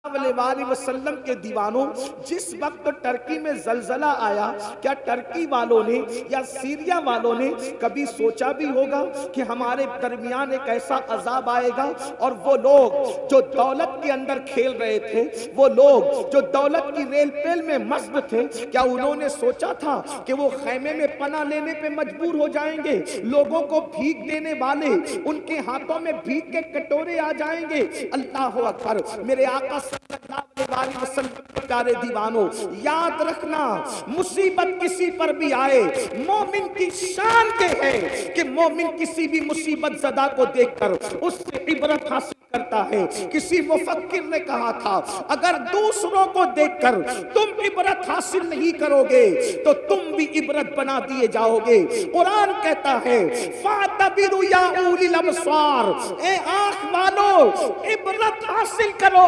علیہ وسلم کے دیوانوں، جس وقت ٹرکی میں زلزلہ آیا، کیا ٹرکی والوں نے یا سیریا والوں نے کبھی سوچا بھی ہوگا کہ ہمارے درمیان ایک ایسا عذاب آئے گا؟ اور وہ لوگ جو دولت کے اندر کھیل رہے تھے، وہ لوگ جو دولت کی ریل پیل میں مست تھے، کیا انہوں نے سوچا تھا کہ وہ خیمے میں پناہ لینے پہ مجبور ہو جائیں گے؟ لوگوں کو بھیک دینے والے ان کے ہاتھوں میں بھیک کے کٹورے آ جائیں گے۔ اللہ اکبر۔ میرے آقا صلی اللہ علیہ وسلم کے پیارے دیوانوں، یاد رکھنا، مصیبت کسی پر بھی آئے، مومن کی شان یہ ہے کہ مومن کسی بھی مصیبت زدہ کو دیکھ کر اس سے عبرت حاصل کرتا ہے۔ کسی مفکر نے کہا تھا، اگر دوسروں کو دیکھ کر تم عبرت حاصل نہیں کرو گے تو تم بھی عبرت بنا دیے جاؤ گے۔ قرآن کہتا ہے فَاعْتَبِرُوا يَا أُولِي الْأَبْصَارِ، اے آنکھ والو عبرت حاصل کرو۔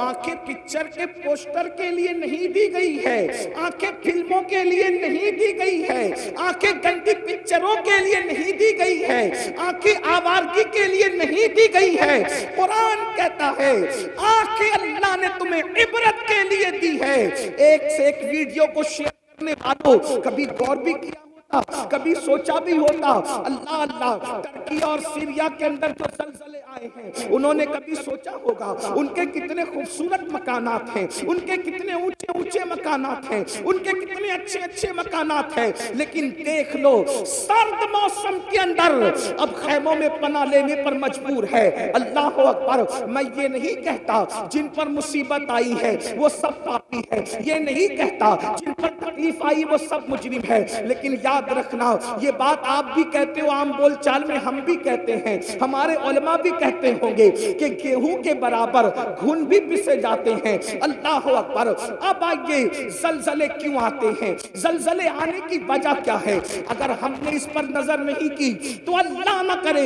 آنکھیں پکچر کے پوسٹر کے لیے نہیں دی گئی ہے، آنکھیں فلموں کے لیے نہیں دی گئی ہے، آنکھیں گندی پکچروں کے لیے نہیں دی گئی ہے، آنکھیں آوارگی کے لیے نہیں دی گئی ہے۔ قرآن کہتا ہے آنکھیں اللہ نے تمہیں عبرت کے لیے دی ہے۔ ایک سے ایک ویڈیو کو شیئر کرنے والوں کبھی غور بھی کیا ہوتا، کبھی سوچا بھی ہوتا؟ اللہ اللہ، ترکی اور سیریا کے اندر جو زلزلے آئے ہیں، انہوں نے کبھی سوچا ہوگا ان کے کتنے خوبصورت مکانات ہیں، ان کے کتنے اونچے اونچے مکانات ہیں، ان کے کتنے اچھے اچھے مکانات ہیں، لیکن دیکھ لو سرد موسم کے اندر اب خیموں میں پناہ لینے پر مجبور ہے۔ اللہ اکبر۔ میں یہ نہیں کہتا جن پر مصیبت آئی ہے وہ سب پاپی ہے، یہ نہیں کہتا جن پر تکلیف آئی وہ سب مجرم ہے، لیکن یاد رکھنا یہ بات آپ بھی کہتے ہو، عام بول چال میں ہم بھی کہتے ہیں، ہمارے علماء بھی کہتے ہوں گے کہ گیہوں کے برابر گھن بھی پسے جاتے ہیں۔ اللہ اکبر۔ اب آئیے زلزلے کیوں آتے ہیں، زلزلے آنے کی وجہ کیا ہے؟ اگر ہم نے اس پر نظر نہیں کی تو اللہ نہ کرے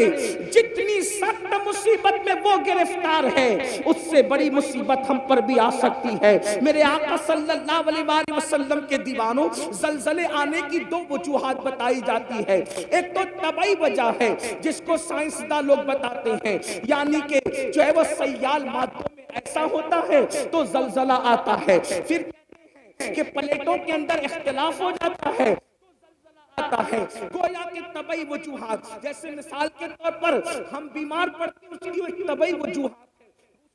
جتنی سخت مصیبت میں وہ گرفتار ہے اس سے بڑی مصیبت ہم پر بھی آ سکتی ہے۔ میرے آقا صلی اللہ علیہ وسلم کے دیوانوں، زلزلے آنے کی دو وجوہات بتائی جاتی ہے۔ ایک تو طبعی وجہ ہے جس کو سائنسداں لوگ بتاتے ہیں، یعنی کہ جو ہے وہ سیال مادوں میں ایسا ہوتا ہے تو زلزلہ آتا ہے۔ پھر کہتے ہیں کہ پلیٹوں کے اندر اختلاف ہو جاتا ہے آتا ہے۔ گویا کہ طبعی وجوہات، جیسے مثال کے طور پر ہم بیمار پڑتے ہیں، اس کی ایک طبعی وجوہات ہے،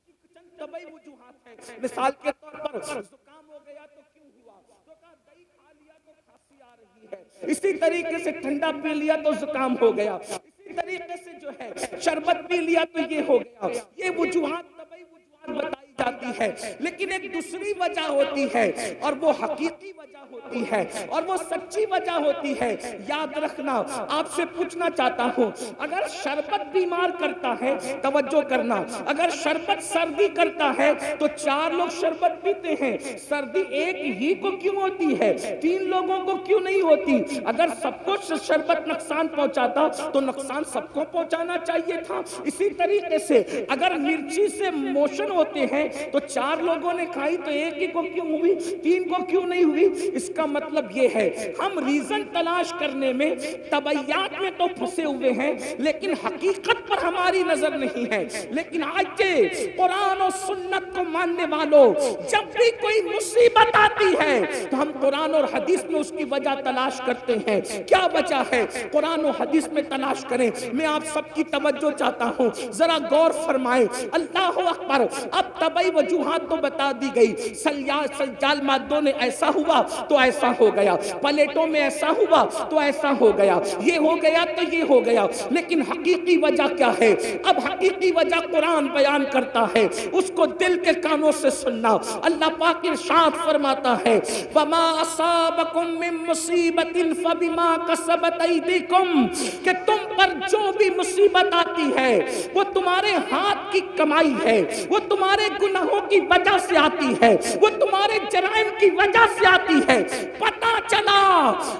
اس کی چند طبعی وجوہات ہیں۔ مثال کے طور پر زکام ہو گیا تو کیوں ہوا؟ تو کہا دہی کھا لیا تو کھانسی آ رہی ہے، اسی طریقے سے ٹھنڈا پی لیا تو زکام ہو گیا، اسی طریقے سے جو ہے شربت پی لیا تو یہ ہو گیا۔ یہ وجوہات طبعی وجوہات بتائی جاتی ہے، لیکن ایک دوسری وجہ ہوتی ہے اور وہ حقیقی وجہ ہوتی ہے اور وہ سچی وجہ ہوتی ہے۔ یاد رکھنا، آپ سے پوچھنا چاہتا ہوں، اگر شربت بیمار کرتا ہے، توجہ کرنا، اگر شربت سردی کرتا ہے تو 4 لوگ شربت پیتے ہیں، سردی ایک ہی کو کیوں ہوتی ہے، 3 لوگوں کو کیوں نہیں ہوتی؟ اگر سب کو شربت نقصان پہنچاتا تو نقصان سب کو پہنچانا چاہیے تھا۔ اسی طریقے سے اگر مرچی سے موشن ہوتے ہیں تو 4 لوگوں نے کھائی تو ایک ہی کو کیوں ہوئی، 3 کو کیوں نہیں ہوئی؟ اس کا مطلب یہ ہے ہم ریزن تلاش کرنے میں، طبعیات میں تو پھنسے ہوئے ہیں لیکن حقیقت پر ہماری نظر نہیں ہے۔ لیکن آج کے قرآن و سنت کو ماننے والوں، جب بھی کوئی مصیبت آتی ہے تو ہم قرآن اور حدیث میں اس کی وجہ تلاش کرتے ہیں۔ کیا وجہ ہے؟ قرآن و حدیث میں تلاش کریں۔ میں آپ سب کی توجہ چاہتا ہوں، ذرا غور فرمائیں۔ اللہ اکبر۔ اب طبعی وجوہات تو بتا دی گئی، سیال مادوں نے ایسا ہوا تو ایسا ہو گیا، پلیٹوں میں ایسا ہوا تو ایسا ہو گیا، یہ ہو گیا تو یہ ہو گیا، لیکن حقیقی وجہ کیا ہے؟ اب حقیقی وجہ قرآن بیان کرتا ہے، اس کو دل کے کانوں سے سننا۔ اللہ پاک ارشاد فرماتا ہے وَمَا أَصَابَكُم مِّن مُّصِيبَةٍ فَبِمَا كَسَبَتْ أَيْدِيكُمْ، کہ تم پر جو بھی مصیبت آتی ہے وہ تمہارے ہاتھ کی کمائی ہے، وہ تمہارے گناہوں کی وجہ سے آتی ہے، وہ تمہارے جرائم کی وجہ سے آتی ہے۔ پتہ چلا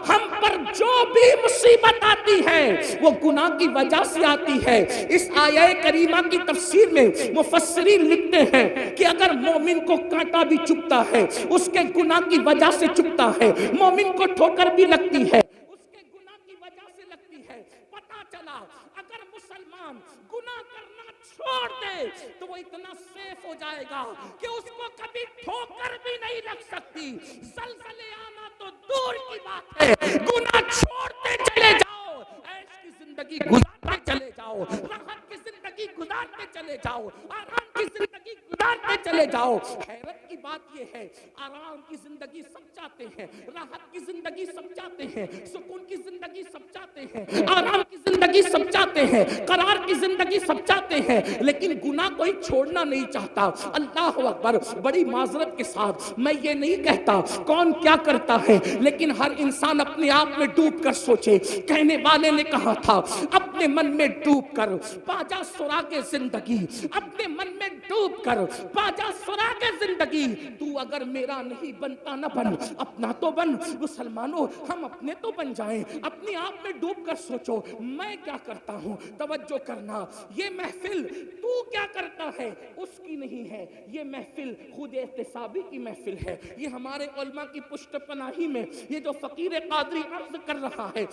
ہم پر جو بھی مصیبت آتی ہے وہ گناہ کی وجہ سے آتی ہے۔ اس آیہ کریمہ کی تفسیر میں مفسرین لکھتے ہیں کہ اگر مومن کو کانٹا بھی چبھتا ہے اس کے گناہ کی وجہ سے چبھتا ہے، مومن کو ٹھوکر بھی لگتی ہے اس کے گناہ کی وجہ سے لگتی ہے۔ پتہ چلا اگر مسلمان گناہ کرنا چھوڑ دے تو وہ اتنا سیف ہو جائے گا کہ اس کو کبھی ٹھوکر بھی نہیں لگ سکتی. زلزلے آنا تو دور کی بات ہے، گناہ چھوڑتے چلے جاؤ، عیش کی زندگی گزارتے چلے جاؤ، راحت کی زندگی گزارتے چلے جاؤ، آرام کی زندگی گزارتے چلے جاؤ. حیرت کی بات یہ ہے، آرام کی زندگی سب چاہتے ہیں، راحت کی زندگی سب چاہتے ہیں، سکون کی زندگی سب چاہتے ہیں، آرام کی زندگی سب چاہتے ہیں، قرار کی زندگی سب چاہتے ہیں، لیکن گناہ کوئی چھوڑنا نہیں چاہتا. اللہ اکبر. بڑی معذرت کے ساتھ میں یہ نہیں کہتا کون کیا کرتا ہے، لیکن ہر انسان اپنے آپ میں ڈوب کر سوچے. کہنے والے نے کہا تھا اپنے من میں ڈوب کر پاجا سراغ زندگی، اپنے من میں ڈوب کر پاجا سراغ زندگی. تو اگر میرا نہیں بنتا نہ بن، اپنا تو بن. مسلمانوں ہم اپنے تو بن جائیں. اپنے آپ میں ڈوب کر سوچو میں کیا کرتا ہوں. توجہ کرنا، یہ محفل تو کیا کرتا ہے اس کی نہیں ہے، یہ محفل خود احتسابی کی محفل ہے. یہ ہمارے علماء کی پشت پناہی میں یہ جو فقیر قادری عرض کر رہا ہے،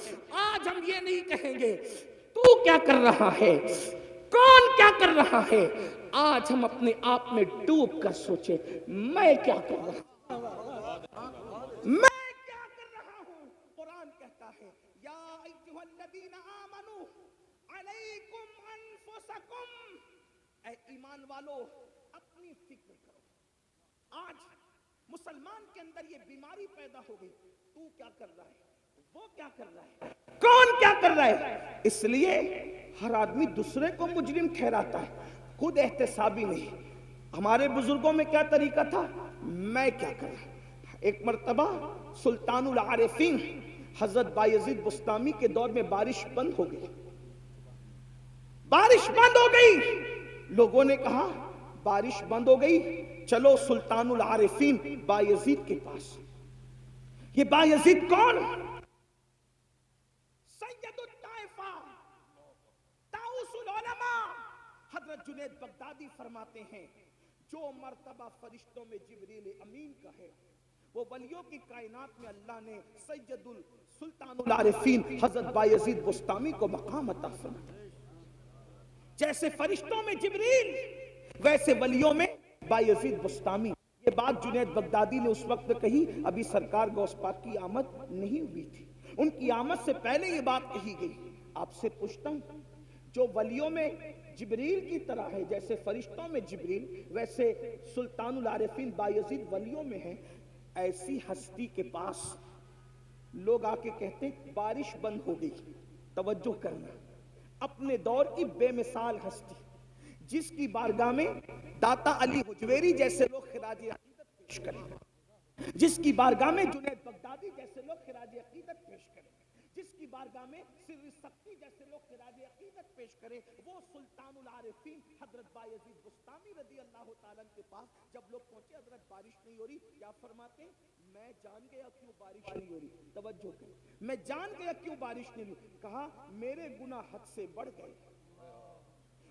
آج ہم یہ نہیں کہیں گے تو کیا کر رہا ہے، کون کیا کر رہا ہے. آج ہم اپنے آپ میں ڈوب کر سوچے میں کیا کر رہا ہوں، میں کیا کر رہا ہوں. قرآن کہتا ہے یا ایھا الذین آمنوا علیکم انفسکم، اے ایمان والو اپنی فکر کرو. آج مسلمان کے اندر یہ بیماری پیدا ہو گئی، تو کیا کر رہا ہے، وہ کیا کر رہا ہے، کون کیا کر رہا ہے. اس لیے ہر آدمی دوسرے کو مجرم ٹھہراتا ہے، خود احتسابی نہیں. ہمارے بزرگوں میں کیا طریقہ تھا، میں کیا کر رہا. ایک مرتبہ سلطان العارفین حضرت بایزید بسطامی کے دور میں بارش بند ہو گئی. بارش بند ہو گئی. لوگوں نے کہا بارش بند ہو گئی، چلو سلطان العارفین بایزید کے پاس. یہ بایزید کون؟ سید الطائفہ، طاؤس العلماء. حضرت جنید بغدادی فرماتے ہیں جو مرتبہ فرشتوں میں جبریل امین کا ہے، وہ ولیوں کی کائنات میں اللہ نے سید السلطان العارفین حضرت بایزید بسطامی کو مقام عطا فرمایا. جیسے فرشتوں میں جبریل، ویسے ولیوں میں بایزید بسطامی. یہ بات جنید بغدادی نے اس وقت کہی، ابھی سرکار غوث پاک کی آمد نہیں ہوئی تھی. ان کی آمد سے پہلے یہ بات کہی گئی. آپ سے پوچھتا ہوں، جو ولیوں میں جبریل کی طرح ہے، جیسے فرشتوں میں جبریل، ویسے سلطان العارفین بایزید ولیوں میں ہیں، ایسی ہستی کے پاس لوگ آ کے کہتے بارش بند ہو گئی. توجہ کرنا، اپنے دور کی بے مثال ہستی جس کی بارگاہ میں داتا علی حجویری جیسے لوگ خراج عقیدت پیش کریں، جس کی بارگاہ میں جنید بغدادی جیسے لوگ خراج عقیدت پیش کریں، جس کی بارگاہ میں سر سختی جیسے لوگ خراج عقیدت پیش کریں، وہ سلطان العارفین حضرت بایزید بسطامی رضی اللہ تعالیٰ کے پاس جب لوگ پہنچے، حضرت بارش نہیں ہو رہی، کیا فرماتے ہیں، میں جان گیا کیوں بارش نہیں ہو رہی. توجہ کریں، میں جان گیا کیوں بارش نہیں ہو رہی. کہا میرے گناہ حد سے بڑھ گئے،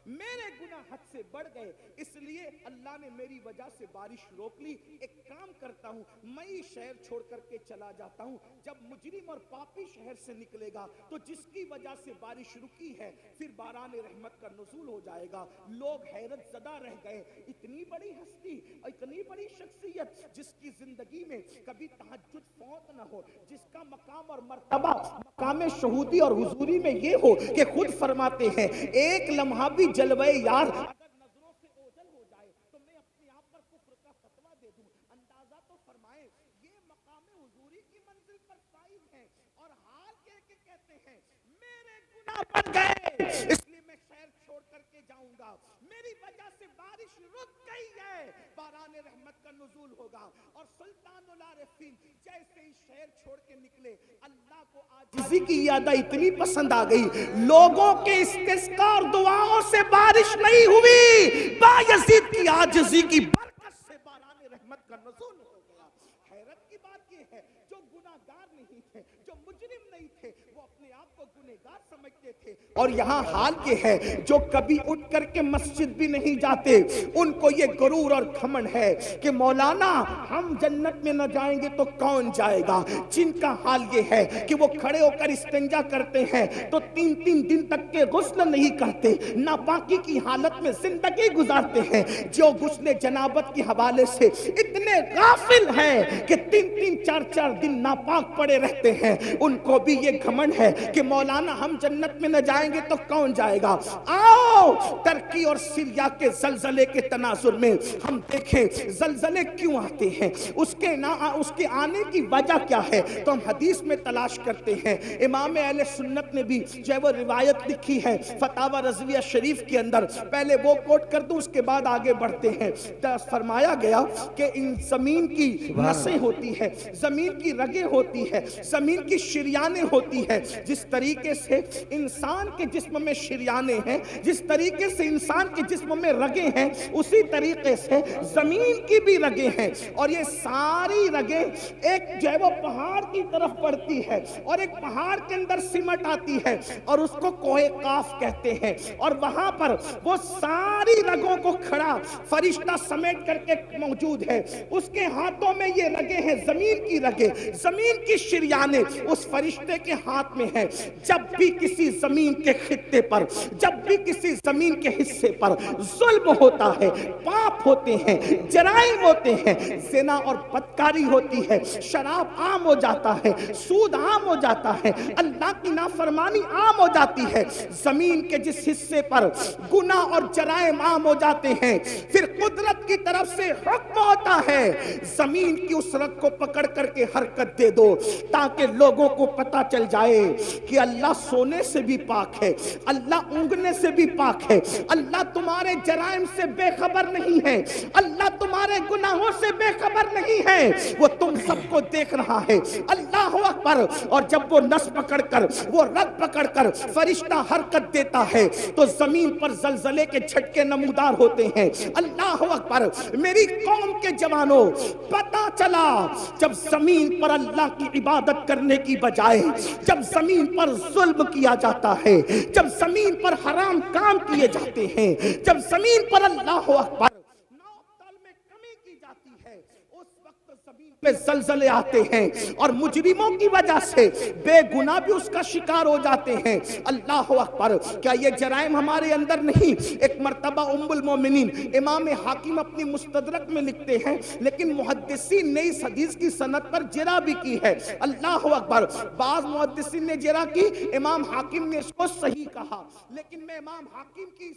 میرے گناہ حد سے بڑھ گئے، اس لیے اللہ نے میری وجہ سے بارش روک لی. ایک کام کرتا ہوں، میں ہی شہر چھوڑ کر کے چلا جاتا ہوں. جب مجرم اور پاپی شہر سے نکلے گا تو جس کی وجہ سے بارش رکی ہے پھر باران رحمت کا نزول ہو جائے گا. لوگ حیرت زدہ رہ گئے. اتنی بڑی ہستی، اتنی بڑی شخصیت جس کی زندگی میں کبھی تہجد فوت نہ ہو، جس کا مقام اور مرتبہ مقام شہودی اور حضوری میں یہ ہو کہ خود فرماتے ہیں ایک لمحہ بھی جلوے یار اگر نظروں سے اوجل ہو جائے تو میں اپنے آپ پر کفر کا فتویٰ دے دوں. اندازہ تو فرمائیں یہ مقام حضوری کی منزل پر فائز ہے اور حال کہہ کے کہتے ہیں میرے گناہ بڑھ گئے اس لیے میں شہر چھوڑ کر کے جاؤں گا، میری وجہ سے بارش رک گئی ہے، باران رحمت کا نزول ہوگا. اور سلطان العارفین جیسے ہی شہر چھوڑ کے نکلے، اللہ کو عاجزی کی یادہ اتنی پسند آ گئی، لوگوں کے استسقاء اور دعاؤں سے بارش نہیں ہوئی، بایزید کی عاجزی کی برکت سے باران رحمت کا نزول ہو گیا. حیرت کی بات یہ ہے جو گناہگار نہیں تھے, جو مجرم نہیں تھے, وہ اپنے آپ کو گنہگار سمجھتے تھے. اور یہاں حال یہ ہے, جو کبھی اٹھ کر کے مسجد بھی نہیں جاتے, ان کو یہ غرور اور گھمنڈ ہے کہ مولانا ہم جنت میں نہ جائیں گے تو کون جائے گا. جن کا حال یہ ہے کہ وہ کھڑے ہو کر استنجا کرتے ہیں تو 3 دن تک کے غسل نہیں کرتے, ناپاکی کی حالت میں زندگی گزارتے ہیں. جو غسل جنابت کے حوالے سے اتنے غافل ہیں کہ 3 دن ناپاک پڑے رہتے ہیں, ان کو بھی یہ گھمنڈ ہے کہ مولانا ہم جنت میں نہ جائیں گے تو کون جائے گا. آؤ ترکی اور سیریا کے زلزلے کے تناظر میں ہم دیکھیں زلزلے کیوں آتے ہیں, اس کے آنے کی وجہ کیا ہے, تو ہم حدیث میں تلاش کرتے ہیں. امام اہل سنت نے بھی جو ہے وہ روایت لکھی ہے فتاوی رضویہ شریف کے اندر, پہلے وہ کوٹ کر دوں اس کے بعد آگے بڑھتے ہیں. فرمایا گیا کہ ان زمین کی نسیں ہوتی ہے, زمین کی رگیں ہوتی ہے, زمین کی شریانیں ہوتی ہے. جس طریقے سے انسان کے جسم میں شریانیں ہیں, جس طریقے سے انسان کے جسم میں رگیں ہیں, اسی طریقے سے زمین کی بھی رگیں ہیں. اور یہ ساری رگیں ایک جو ہے وہ پہاڑ کی طرف پڑتی ہے اور ایک پہاڑ کے اندر سمٹ آتی ہے اور اس کو کوہ قاف کہتے ہیں. اور وہاں پر وہ ساری رگوں کو کھڑا فرشتہ سمیٹ کر کے موجود ہے. اس کے ہاتھوں میں یہ رگیں ہیں, زمین کی رگیں, زمین کی شریانیں اس فرشتے کے ہاتھ میں ہیں. جب بھی کسی زمین کے خطے پر, جب بھی کسی زمین کے حصے پر ظلم ہوتا ہے, پاپ ہوتے ہیں, جرائم ہوتے ہیں, زنا اور بدکاری ہوتی ہے, شراب عام ہو جاتا ہے, سود عام ہو جاتا ہے, اللہ کی نافرمانی عام ہو جاتی ہے, زمین کے جس حصے پر گناہ اور جرائم عام ہو جاتے ہیں, پھر قدرت کی طرف سے حکم ہوتا ہے زمین کی اس رگ کو پکڑ کر کے حرکت دے دو تاکہ لوگوں کو پتا چل جائے کہ اللہ سونے سے بھی پاک ہے, اللہ اونگنے سے بھی پاک ہے, اللہ تمہارے جرائم سے بے خبر نہیں ہے, اللہ تمہارے گناہوں سے بے خبر نہیں ہے, وہ تم سب کو دیکھ رہا ہے. اللہ اکبر. اور جب وہ نس پکڑ کر, وہ رگ پکڑ کر فرشتہ حرکت دیتا ہے تو زمین پر زلزلے کے جھٹکے نمودار ہوتے ہیں. اللہ اکبر. میری قوم کے جوانوں, پتا چلا جب زمین پر اللہ کی عبادت کرنے کی بجائے جب زمین پر ظلم کیا جاتا ہے, جب زمین پر حرام کام کیے جاتے ہیں, جب زمین پر اللہ اکبر نوتال میں کمی کی جاتی ہے, اس وقت زمین پہ زلزلے آتے ہیں اور مجرموں کی وجہ سے بے گناہ بھی اس کا شکار ہو جاتے ہیں. اللہ اکبر. کیا یہ جرائم ہمارے اندر نہیں؟ ایک مرتبہ ام المومنین امام حاکم اپنی مستدرک میں لکھتے ہیں, لیکن محدثین نے اس حدیث کی سند پر جرح بھی کی ہے. اللہ اکبر. بعض محدثین نے جرح کی, امام حاکم نے اس کو صحیح کہا, لیکن میں امام حاکم کی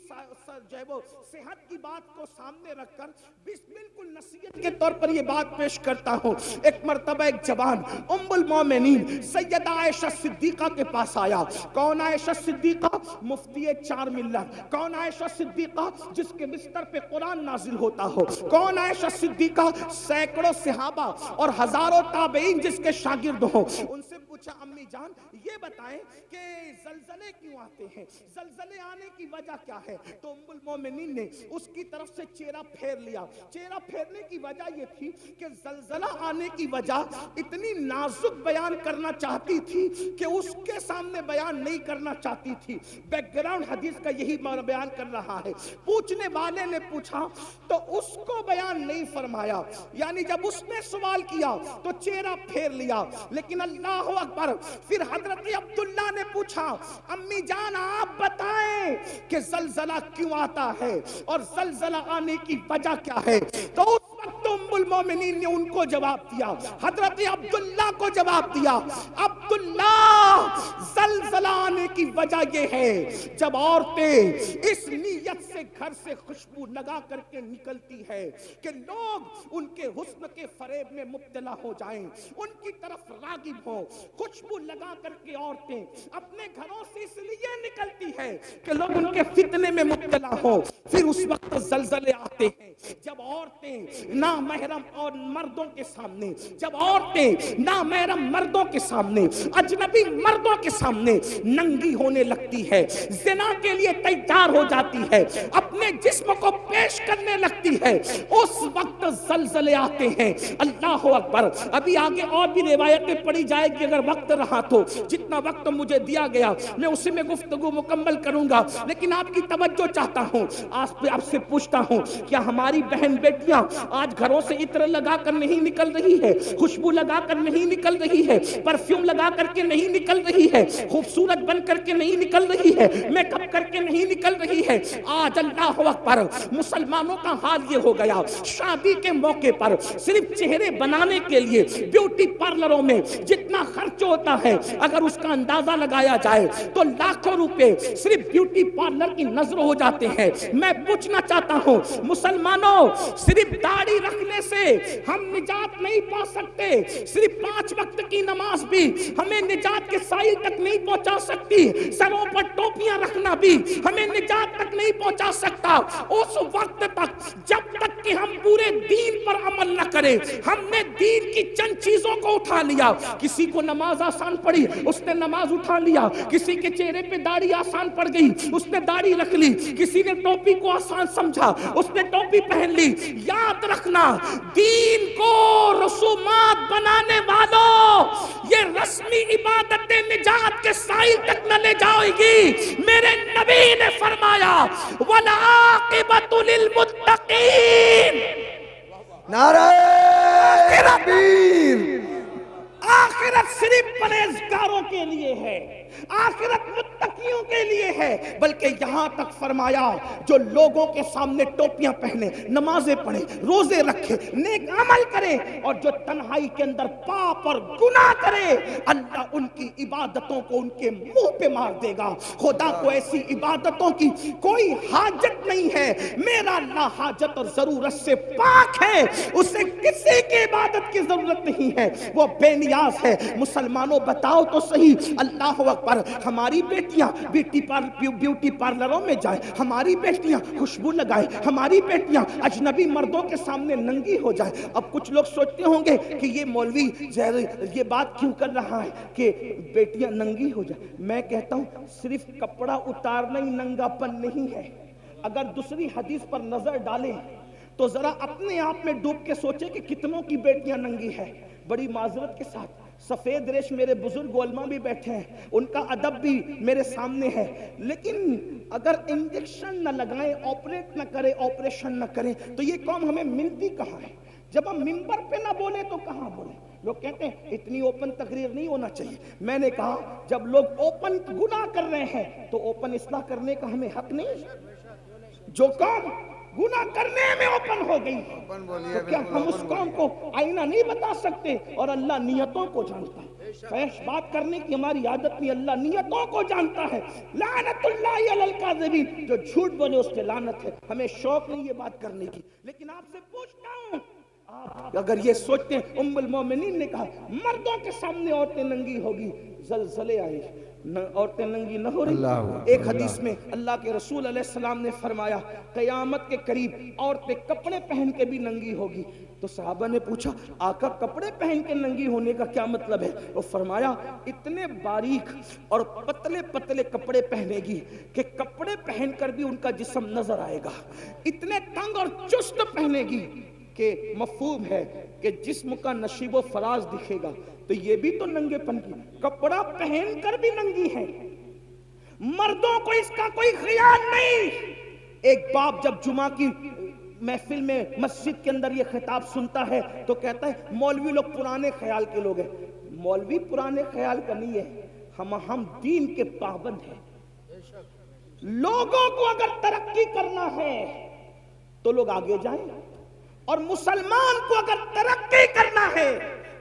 جو ہے وہ صحت کی بات کو سامنے رکھ کر بالکل نصیحت کے طور پر یہ بات پیش کرتا ہوں. ایک مرتبہ ایک جوان ام المومنین سیدہ عائشہ صدیقہ کے پاس آیا. کون عائشہ صدیقہ؟ مفتی 4 ملت. کون عائشہ صدیقہ؟ جس کے بستر پہ قرآن نازل ہوتا ہو. کون عائشہ صدیقہ؟ سینکڑوں صحابہ اور ہزاروں تابعین جس کے شاگرد ہوں. ان سے پوچھا, امی جان یہ بتائیں کہ زلزلے کیوں آتے ہیں, زلزلے آنے کی وجہ کیا ہے؟ تو ام المومنین نے اس کی طرف سے چہرہ پھیر لیا. چہرہ پھیرنے کی وجہ یہ تھی کہ زلزلہ آنے کی وجہ اتنی نازک بیان کرنا چاہتی تھی کہ اس کے سامنے بیان نہیں کرنا چاہتی تھی. بیک گراؤنڈ حدیث کا یہی بیان کر رہا ہے. پوچھنے والے نے پوچھا تو اس کو بیان نہیں فرمایا, یعنی جب اس نے سوال کیا تو چہرہ پھیر لیا. لیکن اللہ اکبر. پھر حضرت عبداللہ نے پوچھا, امی جان آپ بتائیں کہ زلزلہ کیوں آتا ہے اور زلزلہ آنے کی وجہ کیا ہے؟ تو اس وقت ام المومنین نے ان کو جواب دیا, حضرت عبداللہ کو جواب دیا, عبداللہ زلزلہ آنے کی وجہ یہ ہے جب عورتیں اس نیت سے گھر سے خوشبو لگا کر کے نکلتی ہے کہ لوگ ان کے حسن کے فریب میں مبتلا ہو جائیں, ان کی طرف راغب ہوں. خوشبو لگا کر کے عورتیں اپنے گھروں سے اس لیے نکلتی ہے کہ لوگ ان کے فتنے میں مبتلا ہوں. پھر اس وقت زلزلے آتے آتے ہیں جب عورتیں نامحرم اور مردوں کے سامنے، جب عورتیں نامحرم مردوں کے سامنے، اجنبی مردوں کے سامنے ننگی ہونے لگتی ہے، زنا کے لیے تیار ہو جاتی ہے، اپنے جسم کو پیش کرنے لگتی ہے، اس وقت زلزلے آتے ہیں۔ اللہ اکبر۔ ابھی آگے اور بھی روایتیں پڑھی جائے گی اگر وقت رہا تو، جتنا وقت مجھے دیا گیا میں اسی میں گفتگو مکمل کروں گا، لیکن آپ کی توجہ چاہتا ہوں، آپ سے پوچھتا ہوں، کیا ہماری بہن بیٹیاں آج گھروں سے عطر لگا کر نہیں نکل رہی ہے، خوشبو لگا کر نہیں نکل رہی ہے، پرفیوم لگا کر کے نہیں نکل رہی ہے، خوبصورت بن کر کے نہیں نکل رہی ہے، میک اپ کر کے نہیں نکل رہی ہے؟ آج اللہ اکبر مسلمانوں کا حال یہ ہو گیا، شادی کے موقع پر صرف چہرے بنانے کے لیے بیوٹی پارلروں میں جتنا خرچ ہوتا ہے اگر اس کا اندازہ لگایا جائے تو لاکھوں روپے صرف بیوٹی پارلر کی نظر ہو جاتے ہیں۔ میں پوچھنا چاہتا ہوں مسلمانوں، صرف داڑھی رکھنے سے ہم نجات نہیں پا سکتے، صرف 5 وقت کی نماز بھی ہمیں نجات کے سائل تک نہیں پہنچا سکتی، سروں پر ٹوپیاں رکھنا بھی ہمیں نجات تک نہیں پہنچا سکتا۔ اس وقت تک جب تک کہ ہم پورے دین پر عمل نہ کریں، ہم نے دین کی چند چیزوں کو اٹھا لیا، کسی کو نماز آسان پڑی اس نے نماز اٹھا لیا، کسی کے چہرے پہ داڑھی آسان پڑ گئی اس نے داڑھی رکھ لی، کسی نے ٹوپی کو آسان سمجھا اس نے ٹوپی پہن لی۔ یاد رکھنا، دین کو رسومات بنانے والوں، یہ رسمی عبادتیں نجات کے سائل تک نہ لے جائے گی۔ میرے نبی نے فرمایا وَالْعَاقِبَةُ لِلْمُتَّقِينَ، نعرہ تکبیر، آخرت صرف پرہیزگاروں کے لیے ہے، آخرت متقیوں کے لیے ہے، بلکہ یہاں تک فرمایا جو لوگوں کے سامنے ٹوپیاں پہنے، نمازیں پڑھیں، روزے رکھے، نیک عمل کرے، اور جو تنہائی کے اندر پاپ اور گناہ کرے، اللہ ان کی عبادتوں کو ان کے منہ پہ مار دے گا۔ خدا کو ایسی عبادتوں کی کوئی حاجت نہیں ہے، میرا اللہ حاجت اور ضرورت سے پاک ہے، اسے کسی کی عبادت کی ضرورت نہیں ہے، وہ بے نیاز ہے۔ مسلمانوں بتاؤ تو صحیح، اللہ اکبر، ہماری بیٹیاں بیوٹی پارلروں میں جائیں، ہماری بیٹیاں خوشبو لگائیں، ہماری بیٹیاں اجنبی مردوں کے سامنے ننگی ہو جائیں۔ اب کچھ لوگ سوچتے ہوں گے کہ یہ مولوی یہ بات کیوں کر رہا ہے کہ بیٹیاں ننگی ہو جائیں؟ میں کہتا ہوں صرف کپڑا اتارنا ہی ننگا پن نہیں ہے۔ اگر دوسری حدیث پر نظر ڈالیں تو ذرا اپنے آپ میں ڈوب کے سوچیں کہ کتنوں کی بیٹیاں ننگی ہے۔ بڑی معذرت کے ساتھ سفید ریش میرے بزرگ علماء بھی بیٹھے ہیں، ان کا ادب بھی میرے سامنے ہے، لیکن اگر انجیکشن نہ لگائیں، آپریٹ نہ کریں، آپریشن نہ کریں تو یہ قوم ہمیں ملتی کہاں ہے؟ جب ہم منبر پہ نہ بولیں تو کہاں بولیں؟ لوگ کہتے ہیں اتنی اوپن تقریر نہیں ہونا چاہیے۔ میں نے کہا جب لوگ اوپن گناہ کر رہے ہیں تو اوپن اصلاح کرنے کا ہمیں حق نہیں؟ جو قوم گناہ کرنے میں اوپن ہو گئی تو کیا ہم اس قوم کو آئینہ نہیں بتا سکتے؟ اور اللہ نیتوں کو جانتا ہے، فحش بات کرنے کی ہماری عادت نہیں، اللہ نیتوں کو جانتا ہے۔ لعنت اللہ علی الکاذبین، جو جھوٹ بولے اس پہ لعنت ہے۔ ہمیں شوق نہیں یہ بات کرنے کی، لیکن آپ سے پوچھتا ہوں اگر یہ سوچتے ہیں ام المومنین نے کہا مردوں کے سامنے عورتیں ننگی ہوگی، زلزلے آئے، عورتیں ننگی نہ ہو رہی۔ ایک حدیث میں اللہ کے رسول علیہ السلام نے فرمایا قیامت کے قریب عورتیں کپڑے پہن کے بھی ننگی ہوگی۔ تو صحابہ نے پوچھا آقا کپڑے پہن کے ننگی ہونے کا کیا مطلب ہے؟ وہ فرمایا اتنے باریک اور پتلے پتلے کپڑے پہنے گی کہ کپڑے پہن کر بھی ان کا جسم نظر آئے گا، اتنے تنگ اور چست پہنے گی کہ مفہوم ہے کہ جسم کا نشیب و فراز دکھے گا۔ تو یہ بھی تو ننگے پن کی، کپڑا پہن کر بھی ننگی ہے۔ مردوں کو اس کا کوئی خیال نہیں۔ ایک باپ جب جمعہ کی محفل میں مسجد کے اندر یہ خطاب سنتا ہے تو کہتا ہے مولوی لوگ پرانے خیال کے لوگ ہیں۔ مولوی پرانے خیال کا نہیں ہے، ہم دین کے پابند ہیں۔ لوگوں کو اگر ترقی کرنا ہے تو لوگ آگے جائیں، اور مسلمان کو اگر ترقی کرنا ہے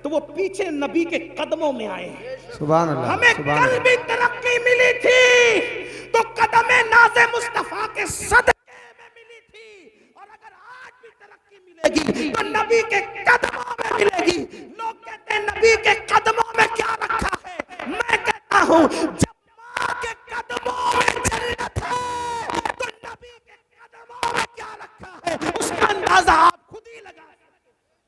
تو وہ پیچھے نبی کے قدموں میں آئے۔ سبحان اللہ۔ ہمیں کل بھی ترقی ملی تھی تو قدم ناز مصطفیٰ کے صدقے میں ملی تھی، اور اگر آج بھی ترقی ملے گی تو نبی کے قدموں میں ملے گی۔ لوگ کہتے ہیں نبی کے قدموں میں کیا رکھا ہے؟ میں کہتا ہوں جب ماں کے قدموں میں جنت ہے تو نبی کے قدموں میں کیا رکھا ہے؟ اس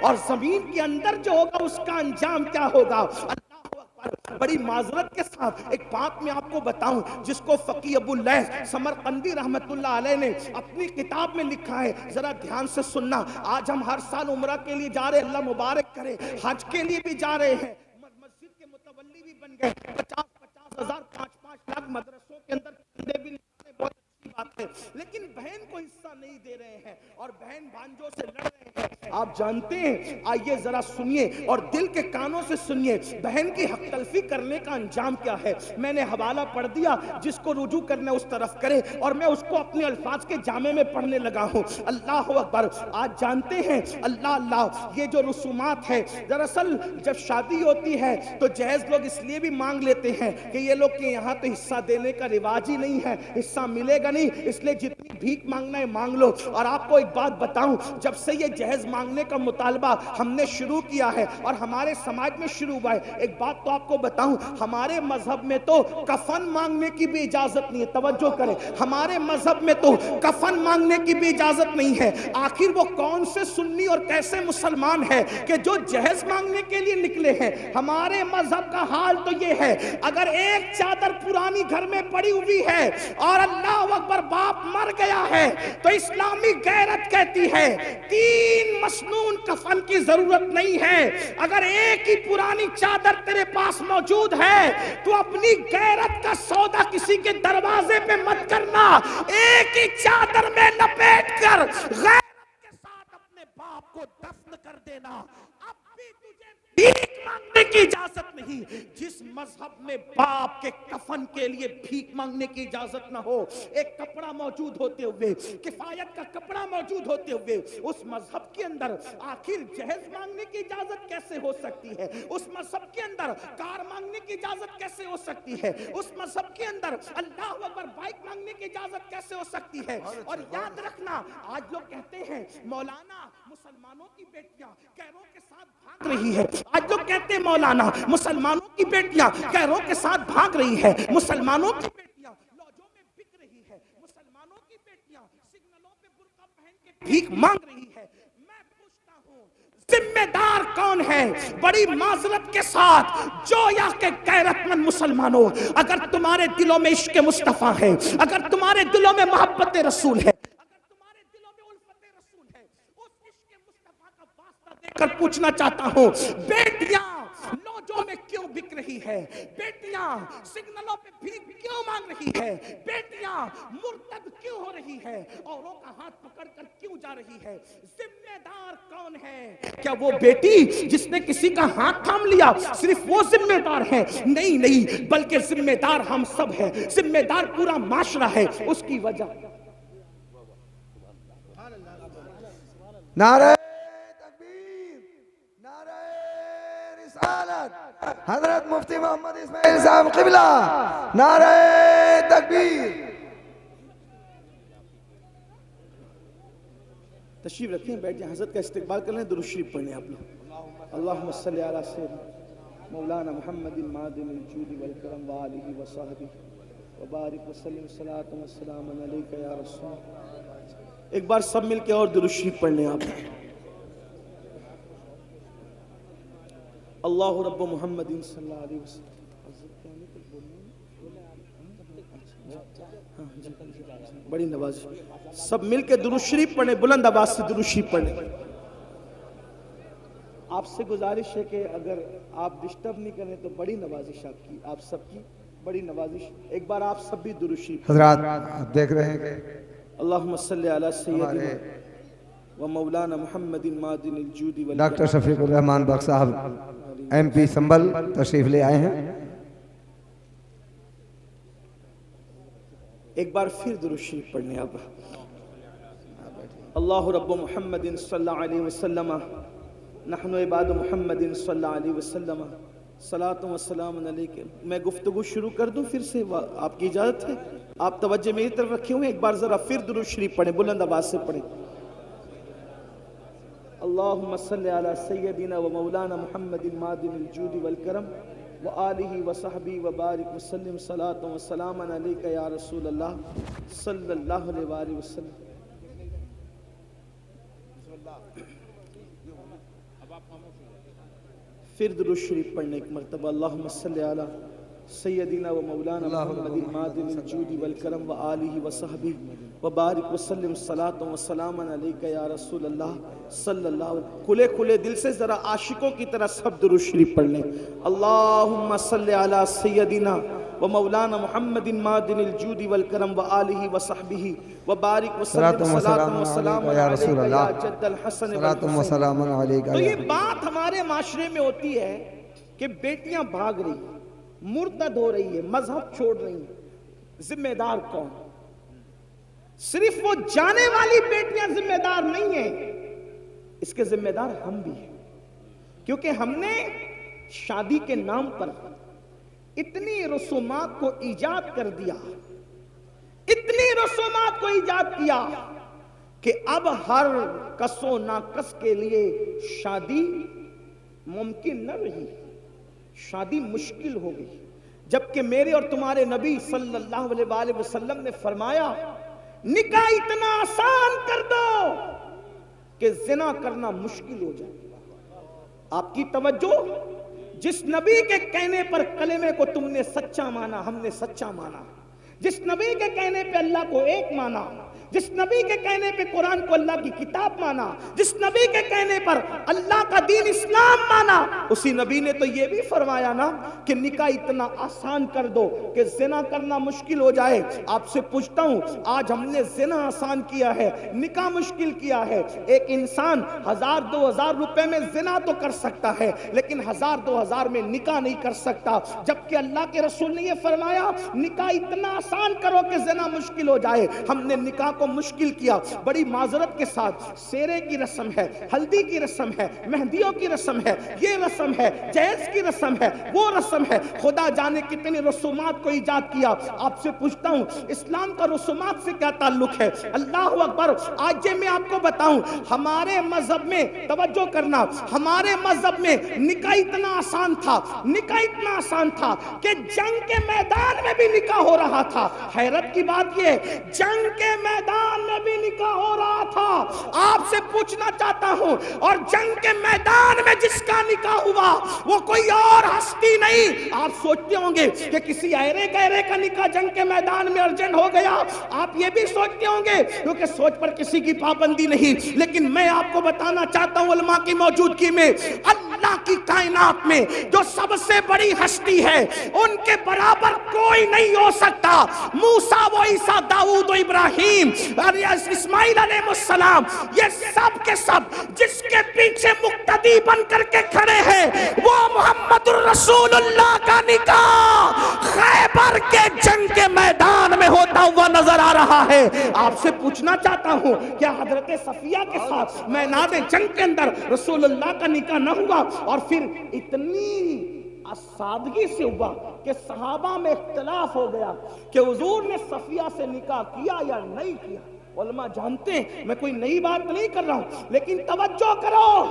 اور زمین کے اندر جو ہوگا اس کا انجام کیا ہوگا. بڑی معذرت کے ساتھ ایک بات میں آپ کو بتاؤں جس کو فقی ابو اللیث سمرقندی رحمت اللہ علیہ نے اپنی کتاب میں لکھا ہے, ذرا دھیان سے سننا. آج ہم ہر سال عمرہ کے لیے جا رہے ہیں, اللہ مبارک کرے, حج کے لیے بھی جا رہے ہیں, مسجد کے متولی بھی بن گئے, 50,000 5-5 لاکھ مدرسوں کے اندر چندے بھی نکالے, بہت اچھی بات ہے, لیکن بہن کو حصہ نہیں دے رہے ہیں اور بہن بھانجوں سے لڑ رہے ہیں. آپ جانتے ہیں, آئیے ذرا سنیے اور دل کے کانوں سے سنیے, بہن کی حق تلفی کرنے کا انجام کیا ہے. میں نے حوالہ پڑھ دیا, جس کو رجوع کرنا اس طرف کرے, اور میں اس کو اپنے الفاظ کے جامع میں پڑھنے لگا ہوں. اللہ اکبر. آج جانتے ہیں, اللہ اللہ, یہ جو رسومات ہے, دراصل جب شادی ہوتی ہے تو جہیز لوگ اس لیے بھی مانگ لیتے ہیں کہ یہ لوگ کے یہاں تو حصہ دینے کا رواج ہی نہیں ہے, حصہ ملے گا نہیں, اس لیے جتنی بھیک مانگنا ہے مانگ لو. اور آپ کو ایک بات بتاؤں, جب سے یہ جہیز مانگنے کا مطالبہ ہم نے شروع کیا ہے اور ہمارے سماج میں شروع ہوا ہے, ایک بات تو آپ کو بتاؤں, ہمارے مذہب میں تو کفن مانگنے کی بھی اجازت نہیں ہے. توجہ کریں, ہمارے مذہب میں تو کفن مانگنے کی بھی اجازت نہیں ہے. آخر وہ کون سے سنی اور کیسے مسلمان ہے کہ جو جہیز مانگنے کے لیے نکلے ہیں. ہمارے مذہب کا حال تو یہ ہے, اگر ایک چادر پرانی گھر میں پڑی ہوئی ہے اور اللہ اکبر باپ مر گیا ہے تو اسلامی غیرت کہتی ہے 3 مسنون کفن کی ضرورت نہیں ہے. اگر ایک ہی پرانی چادر تیرے پاس موجود ہے تو اپنی غیرت کا سودا کسی کے دروازے پہ مت کرنا, ایک ہی چادر میں لپیٹ کر غیرت کے ساتھ اپنے باپ کو دفن کر دینا. اب بھی تجھے بھیک مانگنے کی اجازت نہیں. جس مذہب میں باپ کے کفن کے لیے بھیک مانگنے کی اجازت نہ ہو, ایک کپڑا موجود ہوتے ہوئے, کفایت کا کپڑا موجود ہوتے ہوئے, اس مذہب کے اندر آخر جہیز مانگنے کی اجازت کیسے ہو سکتی ہے؟ اس مذہب کے اندر کار مانگنے کی اجازت کیسے ہو سکتی ہے؟ اس مذہب کے اندر اللہ اکبر بائک مانگنے کی اجازت کیسے ہو سکتی ہے؟ اور یاد رکھنا, آج لوگ کہتے ہیں مولانا مسلمانوں کی بیٹیاں کیروں کے ساتھ بھاگ رہی ہے. آج لوگ کہتے ہیں مولانا مسلمانوں کی بیٹیاں کیروں کے ساتھ بھاگ رہی ہے, مسلمانوں کی بیٹیاں لوجوں میں بک رہی ہے, مسلمانوں کی بیٹیاں سگنلوں پہ برقع پہن کے بھیک مانگ رہی ہے. میں پوچھتا ہوں, ذمہ دار کون ہے؟ بڑی معذرت کے ساتھ جو یا کہ غیرت مند مسلمانوں, اگر تمہارے دلوں میں عشق مصطفیٰ ہے, اگر تمہارے دلوں میں محبت رسول ہے, اگر تمہارے دلوں میں الفت رسول ہے, اس عشق مصطفیٰ کا واسطہ دے کر پوچھنا چاہتا ہوں, بیٹیاں لوجوں میں کیوں بک رہی ہے؟ بیٹیاں سگنلوں پہ بھیک کیوں مانگ رہی ہے؟ بیٹیاں مرتد کیوں ہو رہی ہے؟ اوروں کا ہاتھ پکڑ کر کیوں جا رہی ہے؟ ذمہ دار کون ہے؟ کیا وہ بیٹی جس نے کسی کا ہاتھ تھام لیا صرف وہ ذمہ دار ہے؟ نہیں نہیں, بلکہ ذمہ دار ہم سب ہیں, ذمہ دار پورا معاشرہ ہے. اس کی وجہ نعرہ تکبیر, نعرہ رسالت, حضرت مفتی محمد اسماعیل صاحب قبلہ, نعرہ تکبیر. تشریف رکھیں, بیٹھ جائیں, حضرت کا استقبال کر لیں, درود شریف پڑھیں آپ لوگ. اللہم صلی علی سیدنا مولانا محمد معدن الجود والکرم وآلہ وصحبہ وبارک وسلم صلاۃ والسلام علیک یا رسول. ایک بار سب مل کے اور درود شریف پڑھ لیں آپ. اللہ رب محمد صلی اللہ علیہ وسلم. بڑی نوازش, سب مل کے درود شریف پڑھیں, بلند آواز سے درود شریف پڑھیں. آپ سے گزارش ہے کہ اگر آپ ڈسٹرب نہیں کریں تو بڑی نوازش آپ کی, آپ سب کی بڑی نوازش. ایک بار آپ سب بھی درود شریف. حضرات آپ دیکھ رہے ہیں کہ اللہم صلی علی سیدنا و مولانا محمد معدن الجود والکرم. ڈاکٹر شفیق الرحمان بخش صاحب ایم پی سنبل تشریف لے آئے ہیں. ایک بار پھر درود شریف پڑھنے آپ. اللہ رب محمد صلی اللہ علیہ وسلم, نحن عباد محمد صلی اللہ علیہ وسلم, صلاۃ و سلام علیک. میں گفتگو شروع کر دوں پھر سے, آپ کی اجازت ہے؟ آپ توجہ میری طرف رکھے ہوئے, ایک بار ذرا پھر درود شریف پڑھیں, بلند آواز سے پڑھیں. اللہم صلی علی سیدنا و مولانا محمد معدن الجود والکرم وآلہ وصحبہ وبارک وسلم صلاۃ و سلام علیک یا رسول اللہ صلی اللہ علیہ وسلم. پھر درود شریف پڑھنے ایک مرتبہ اللہم صلی علی سیدنا و مولانا محمد مادن الجود والکرم و آلہ و صحبہ و بارک وسلم صلاۃ و سلام علیک یا رسول اللہ صلی اللہ علیہ وسلم. کھلے کھلے دل سے ذرا عاشقوں کی طرح سب درود شریف پڑھ لیں. اللہم صلی علی سیدنا و مولانا محمد مادن الجود والکرم و آلہ و صحبہ و بارک وسلم صلاۃ و سلام علیک یا جد الحسن والحسین. تو یہ بات ہمارے معاشرے میں ہوتی ہے کہ بیٹیاں بھاگ رہی ہیں، مرتد ہو رہی ہے، مذہب چھوڑ رہی ہیں. ذمہ دار کون؟ صرف وہ جانے والی بیٹیاں ذمہ دار نہیں ہیں، اس کے ذمہ دار ہم بھی ہیں. کیونکہ ہم نے شادی کے نام پر اتنی رسومات کو ایجاد کر دیا، اتنی رسومات کو ایجاد کیا کہ اب ہر کس و ناکس کے لیے شادی ممکن نہ رہی، شادی مشکل ہو گئی. جبکہ میرے اور تمہارے نبی صلی اللہ علیہ وآلہ وسلم نے فرمایا نکاح اتنا آسان کر دو کہ زنا کرنا مشکل ہو جائے. آپ کی توجہ، جس نبی کے کہنے پر کلمے کو تم نے سچا مانا، ہم نے سچا مانا، جس نبی کے کہنے پہ اللہ کو ایک مانا، جس نبی کے کہنے پہ قرآن کو اللہ کی کتاب مانا، جس نبی کے کہنے پر اللہ کا دین اسلام مانا، اسی نبی نے تو یہ بھی فرمایا نا کہ نکاح اتنا آسان کر دو کہ زنا کرنا مشکل ہو جائے. آپ سے پوچھتا ہوں، آج ہم نے زنا آسان کیا ہے، نکاح مشکل کیا ہے. ایک انسان 1000-2000 روپے میں زنا تو کر سکتا ہے لیکن 1000-2000 میں نکاح نہیں کر سکتا. جبکہ اللہ کے رسول نے یہ فرمایا نکاح اتنا آسان کرو کہ زنا مشکل ہو جائے. ہم نے نکاح کو مشکل کیا. بڑی معذرت کے ساتھ سیرے کی رسم ہے، ہلدی کی رسم ہے، مہندیوں کی رسم ہے، یہ رسم ہے، جہیز کی رسم ہے، وہ رسم ہے. خدا جانے کتنی رسومات کو ایجاد کیا. آپ سے پوچھتا ہوں اسلام کا رسومات سے کیا تعلق ہے؟ اللہ اکبر. آج میں آپ کو بتاؤں ہمارے مذہب میں، توجہ کرنا، ہمارے مذہب میں نکاح اتنا آسان تھا، نکاح اتنا آسان تھا کہ جنگ کے میدان میں بھی نکاح ہو رہا تھا. حیرت کی بات یہ، جنگ کے میدان میں بھی نکاح ہو رہا تھا. آپ سے پوچھنا چاہتا ہوں، اور جنگ کے میدان میں جس کا نکاح ہوا وہ کوئی اور ہستی نہیں. آپ سوچتے ہوں گے کہ کسی ایرے گہرے کا نکاح جنگ کے میدان میں ارجنٹ ہو گیا. آپ یہ بھی سوچتے ہوں گے کیونکہ سوچ پر کسی کی پابندی نہیں. لیکن میں آپ کو بتانا چاہتا ہوں علماء کی موجودگی میں، اللہ کی کائنات میں جو سب سے بڑی ہستی ہے ان کے برابر کوئی نہیں ہو سکتا. موسیٰ و عیسیٰ، داؤد و ابراہیم اور اسماعیل علیہ السلام، یہ سب کے سب جس کے پیچھے مقتدی بن کر کے کھڑے ہیں وہ محمد الرسول اللہ کا نکاح خیبر کے جنگ کے میدان میں ہوتا ہوا نظر آ رہا ہے. آپ سے پوچھنا چاہتا ہوں کیا حضرت صفیہ کے ساتھ میدان جنگ کے اندر رسول اللہ کا نکاح نہ ہوا؟ اور پھر اتنی سادگی سے ہوا کہ صحابہ میں اختلاف ہو گیا کہ حضور نے صفیہ سے نکاح کیا یا نہیں کیا. علماء جانتے ہیں میں کوئی نئی بات نہیں کر رہا ہوں، لیکن توجہ کرو،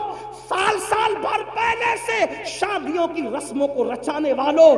سال بھر پہلے سے شادیوں کی رسموں کو رچانے والوں،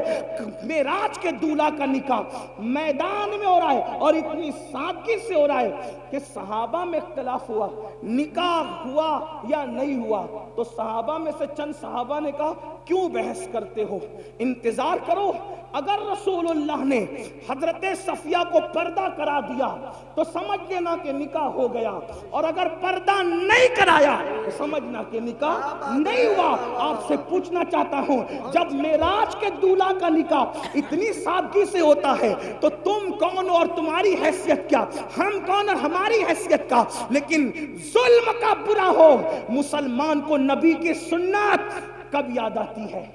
معراج کے دولہا کا نکاح میدان میں ہو رہا ہے اور اتنی سادگی سے ہو رہا ہے کہ صحابہ میں اختلاف ہوا نکاح ہوا یا نہیں ہوا. تو صحابہ میں سے چند صحابہ نے کہا کیوں بحث کرتے ہو، انتظار کرو. اگر رسول اللہ نے حضرت صفیہ کو پردہ کرا دیا تو سمجھ لینا کہ نکاح ہو گیا، اور اگر پردہ نہیں کرایا تو سمجھنا کہ نکاح نہیں ہوا. آپ سے پوچھنا چاہتا ہوں جب معراج کے دولہا کا نکاح اتنی سادگی سے ہوتا ہے تو تم کون اور تمہاری حیثیت کیا، ہم کون اور ہماری حیثیت کا. لیکن ظلم کا برا ہو، مسلمان کو نبی کی سنت کب یاد آتی ہے؟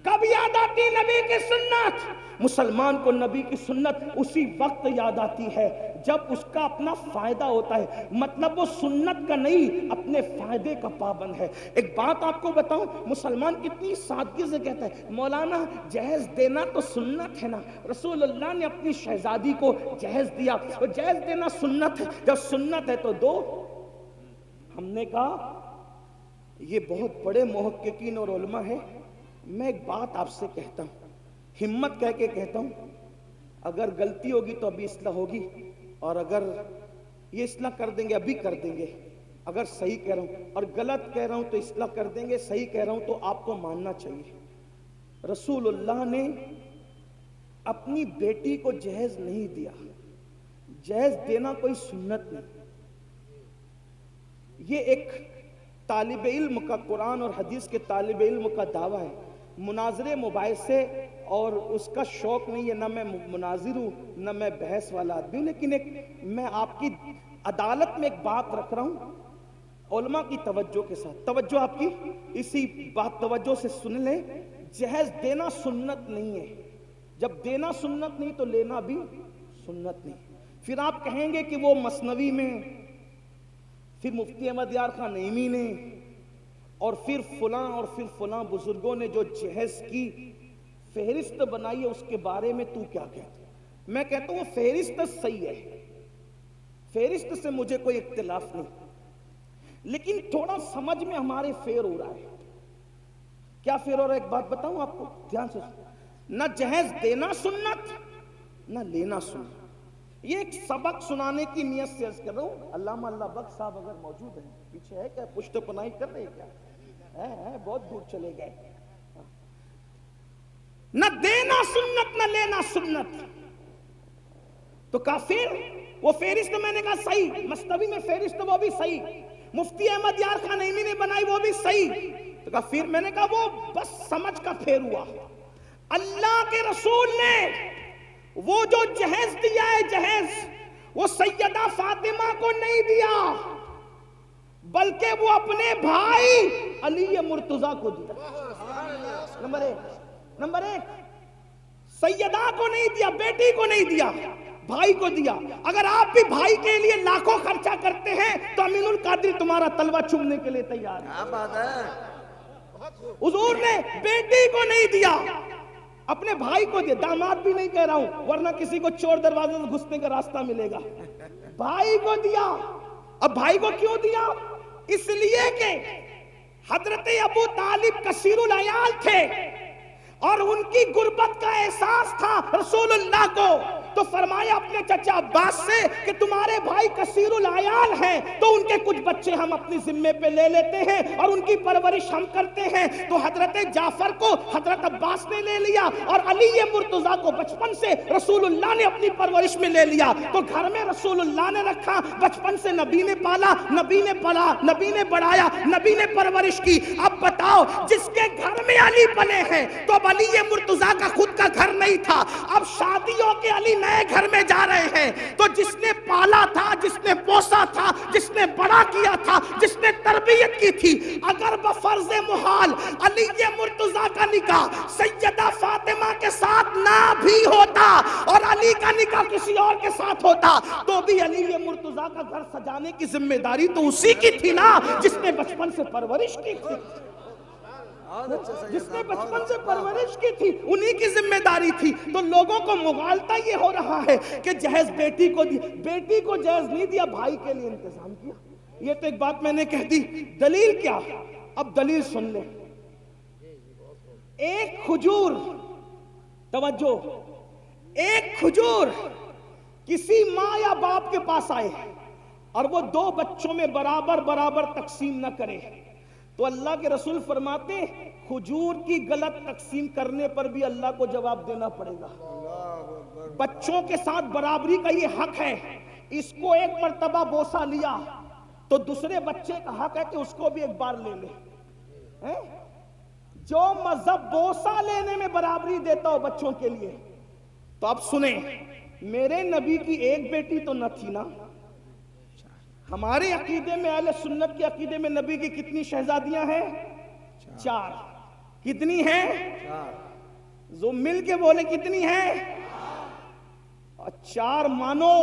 کب یاد آتی نبی کی سنت؟ مسلمان کو نبی کی سنت اسی وقت یاد آتی ہے جب اس کا اپنا فائدہ ہوتا ہے. مطلب وہ سنت کا نہیں، اپنے فائدے کا پابند ہے. ایک بات آپ کو بتاؤں، مسلمان کتنی سادگی سے کہتا ہے مولانا جہیز دینا تو سنت ہے نا، رسول اللہ نے اپنی شہزادی کو جہیز دیا، تو جہیز دینا سنت ہے، جب سنت ہے تو دو. ہم نے کہا یہ بہت بڑے محققین اور علماء ہیں، میں ایک بات آپ سے کہتا ہوں، ہمت کہہ کے کہتا ہوں، اگر غلطی ہوگی تو ابھی اصلاح ہوگی، اور اگر یہ اصلاح کر دیں گے ابھی کر دیں گے. اگر صحیح کہہ رہا ہوں اور غلط کہہ رہا ہوں تو اصلاح کر دیں گے، صحیح کہہ رہا ہوں تو آپ کو ماننا چاہیے۔ رسول اللہ نے اپنی بیٹی کو جہیز نہیں دیا، جہیز دینا کوئی سنت نہیں۔ یہ ایک طالب علم کا، قرآن اور حدیث کے طالب علم کا دعویٰ ہے۔ مناظرے مباحثے اور اس کا شوق نہیں ہے، نہ میں مناظر ہوں نہ میں بحث والا آدمی ہوں، لیکن میں آپ کی عدالت میں ایک بات رکھ رہا ہوں، علماء کی توجہ کے ساتھ، توجہ آپ کی اسی بات توجہ سے سن لیں۔ جہیز دینا سنت نہیں ہے، جب دینا سنت نہیں تو لینا بھی سنت نہیں۔ پھر آپ کہیں گے کہ وہ مثنوی میں، پھر مفتی احمد یار خان نعیمی نے، اور پھر فلاں اور پھر فلاں بزرگوں نے جو جہیز کی فہرست بنائی ہے اس کے بارے میں تو کیا کہتا ہے؟ میں کہتا ہوں وہ فہرست صحیح ہے، فہرست سے مجھے کوئی اختلاف نہیں، لیکن تھوڑا سمجھ میں ہمارے فیر ہو رہا ہے۔ کیا فیر ہو رہا ہے؟ ایک بات بتاؤں آپ کو دھیان سے، نہ جہیز دینا سنت نہ لینا سنت۔ یہ ایک سبق سنانے کی نیت سے عرض کر رہا ہوں۔ علامہ اللہ بخش صاحب اگر موجود ہیں، پیچھے ہے کیا؟ پشت پناہی کر رہے کیا؟ بہت دور چلے گئے۔ نہ دینا سنت نہ لینا سنت تو کافر۔ وہ فہرست میں نے کہا صحیح، مصنوی میں فہرست وہ بھی صحیح، مفتی احمد یار خان نعیمی نے بنائی وہ بھی صحیح، تو کہا پھر میں نے کہا وہ بس سمجھ کا پھیر ہوا۔ اللہ کے رسول نے وہ جو جہیز دیا ہے، جہیز وہ سیدہ فاطمہ کو نہیں دیا، بلکہ وہ اپنے بھائی علی مرتضیٰ کو دیا۔ نمبر ایک سیدہ کو نہیں دیا، بیٹی کو نہیں دیا، بھائی کو دیا۔ اگر آپ بھی بھائی کے لیے لاکھوں خرچہ کرتے ہیں تو امین القادری تمہارا تلوہ چومنے کے لیے تیار ہے۔ حضور نے بیٹی کو نہیں دیا، اپنے بھائی کو دیا۔ داماد بھی نہیں کہہ رہا ہوں، ورنہ کسی کو چور دروازے سے گھسنے کا راستہ ملے گا۔ بھائی کو دیا۔ اب بھائی کو کیوں دیا؟ اس لیے کہ حضرت ابو طالب کثیر العیال تھے اور ان کی غربت کا احساس تھا رسول اللہ کو، تو فرمایا اپنے چچا عباس سے کہ تمہارے بھائی کثیر العیال ہیں تو ان کے کچھ بچے ہم اپنی ذمے پہ لے لیتے ہیں اور ان کی پرورش ہم کرتے ہیں۔ تو حضرت جعفر کو حضرت عباس نے لے لیا اور علی مرتضیٰ کو بچپن سے رسول اللہ نے اپنی پرورش میں لے لیا۔ تو گھر میں رسول اللہ نے رکھا، بچپن سے نبی نے پالا، نبی نے پلا، نبی نے بڑھایا، نبی نے پرورش کی۔ اب بتاؤ جس کے گھر میں علی پلے ہیں تو اب علی مرتضیٰ کا خود کا گھر نہیں تھا، اب شادیوں کے علی نئے گھر میں جا رہے ہیں، تو جس نے پالا تھا، جس نے پوسا تھا، جس نے بڑا کیا تھا، جس نے تربیت کی تھی، اگر بفرض محال علی مرتضیٰ کا نکاح سیدہ فاطمہ کے ساتھ نہ بھی ہوتا اور علی کا نکاح کسی اور کے ساتھ ہوتا تو بھی علی مرتضیٰ کا گھر سجانے کی ذمہ داری تو اسی کی تھی نا جس نے بچپن سے پرورش کی تھی، جس نے بچپن سے پرورش کی تھی، انہی کی ذمہ داری تھی۔ تو لوگوں کو مغالطہ یہ ہو رہا ہے کہ جہیز بیٹی کو دی، بیٹی کو جہیز نہیں دیا، بھائی کے لیے انتظام کیا۔ یہ تو ایک بات میں نے کہہ دی، دلیل کیا؟ اب دلیل سن لیں۔ ایک کھجور، توجہ، ایک کھجور کسی ماں یا باپ کے پاس آئے اور وہ دو بچوں میں برابر برابر تقسیم نہ کرے تو اللہ کے رسول فرماتے ہیں کھجور کی غلط تقسیم کرنے پر بھی اللہ کو جواب دینا پڑے گا۔ بچوں کے ساتھ برابری کا یہ حق ہے، اس کو ایک مرتبہ بوسہ لیا تو دوسرے بچے کا حق ہے کہ اس کو بھی ایک بار لے لے۔ جو مذہب بوسہ لینے میں برابری دیتا ہو بچوں کے لیے، تو اب سنیں، میرے نبی کی ایک بیٹی تو نہ تھی نا، ہمارے عقیدے میں اہل سنت کے عقیدے میں نبی کی کتنی شہزادیاں ہیں؟ 4۔ کتنی ہیں؟ جو مل کے بولے کتنی ہیں؟ 4 مانو،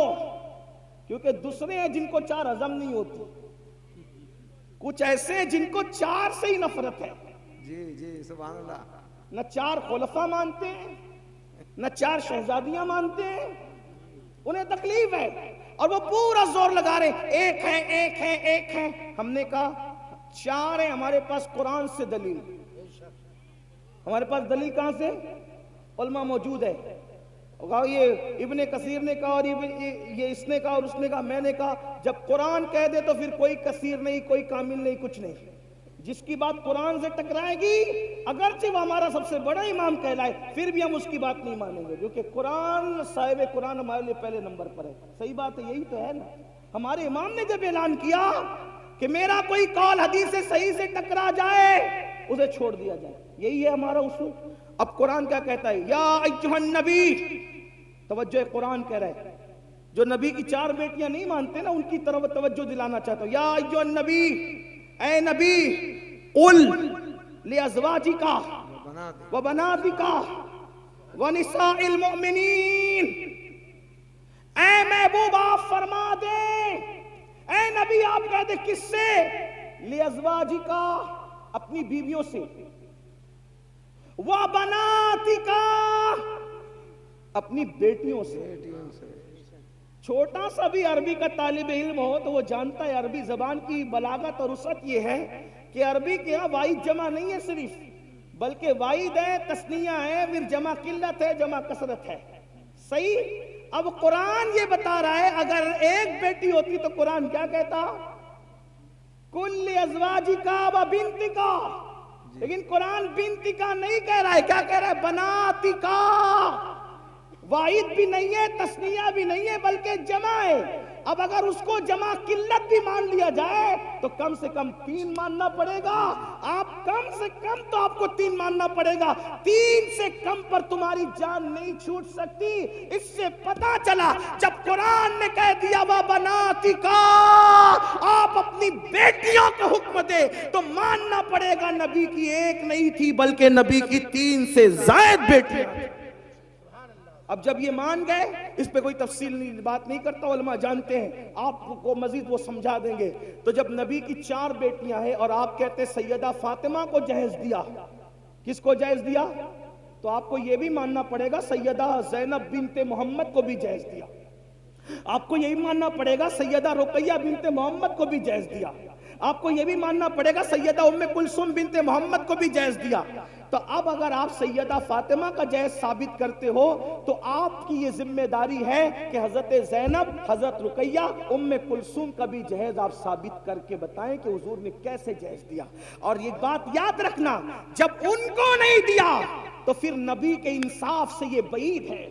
کیونکہ دوسرے ہیں جن کو 4 ہضم نہیں ہوتی، کچھ ایسے ہیں جن کو 4 سے ہی نفرت ہے۔ جی سبحان اللہ۔ نہ 4 خلفاء مانتے ہیں، نہ 4 شہزادیاں مانتے ہیں، انہیں تکلیف ہے اور وہ پورا زور لگا رہے ہیں ایک ہے ایک ہے ایک ہے۔ ہم نے کہا 4 ہیں، ہمارے پاس قرآن سے دلیل، ہمارے پاس دلیل کہاں سے؟ علماء موجود ہے، یہ ابن کثیر نے کہا اور یہ اس نے کہا اور اس نے کہا میں نے کہا. جب قرآن کہہ دے تو پھر کوئی کثیر نہیں، کوئی کامل نہیں، کچھ نہیں. جس کی بات قرآن سے ٹکرائے گی اگرچہ وہ ہمارا سب سے بڑا امام کہلائے پھر بھی ہم اس کی بات نہیں مانیں گے، کیونکہ قرآن صاحب قرآن ہمارے لیے پہلے نمبر پر ہے. صحیح بات ہے، یہی تو ہے نا. ہمارے امام نے جب اعلان کیا کہ میرا کوئی قول حدیث سے صحیح سے ٹکرا جائے اسے چھوڑ دیا جائے، یہی ہے ہمارا اصول. اب قرآن کیا کہتا ہے؟ یا ایھا النبی، توجہ قرآن کہہ رہا ہے. جو نبی کی 4 بیٹیاں نہیں مانتے نا ان کی طرف توجہ دلانا چاہتا ہوں. یا ایھا النبی، اے نبی، قل لازواجک وبناتک ونساء المؤمنین، اے محبوب آپ فرما دیں، اے نبی آپ کہہ دیں کس سے؟ لازواجک، اپنی بیویوں سے، وبناتک، اپنی بیٹیوں سے. چھوٹا سا بھی عربی کا طالب علم ہو تو وہ جانتا ہے عربی زبان کی بلاغت اور وسعت یہ ہے کہ عربی کے ہاں واحد جمع نہیں ہے صرف، بلکہ واحد ہے، تثنیہ ہے، پھر جمع قلت ہے، جمع کثرت ہے. صحیح. اب قرآن یہ بتا رہا ہے اگر ایک بیٹی ہوتی تو قرآن کیا کہتا؟ کل ازواجکا و بنتکا. لیکن قرآن بنتکا نہیں کہہ رہا ہے، کیا کہہ رہا ہے؟ بناتکا. واحد بھی نہیں ہے، تثنیہ بھی نہیں ہے، بلکہ جمع ہے. اب اگر اس کو جمع قلت بھی مان لیا جائے تو کم سے کم 3 ماننا پڑے گا. آپ کم سے کم تو آپ کو 3 ماننا پڑے گا. 3 سے کم پر تمہاری جان نہیں چھوٹ سکتی. اس سے پتا چلا جب قرآن نے کہہ دیا وَبَنَاتِكَ، آپ اپنی بیٹیوں کو حکم دے تو ماننا پڑے گا نبی کی 1 نہیں تھی بلکہ نبی کی 3 سے زائد بیٹیاں. اب جب یہ مان گئے، اس پہ کوئی تفصیل بات نہیں کرتا، علماء جانتے ہیں، آپ کو مزید وہ سمجھا دیں گے. تو جب نبی کی 4 بیٹیاں ہیں اور آپ کہتے سیدہ فاطمہ کو جہیز دیا، کس کو جہیز دیا؟ تو آپ کو یہ بھی ماننا پڑے گا سیدہ زینب بنت محمد کو بھی جہیز دیا. آپ کو یہی ماننا پڑے گا سیدہ رقیہ بنت محمد کو بھی جہیز دیا. آپ کو یہ بھی ماننا پڑے گا سیدہ ام کلثوم بنت محمد کو بھی جہیز دیا. تو اب اگر آپ سیدہ فاطمہ کا جہیز ثابت کرتے ہو تو آپ کی یہ ذمہ داری ہے کہ حضرت زینب، حضرت رقیہ، ام کلثوم کا بھی جہیز آپ ثابت کر کے بتائیں کہ حضور نے کیسے جہیز دیا. اور یہ بات یاد رکھنا، جب ان کو نہیں دیا تو پھر نبی کے انصاف سے یہ بعید ہے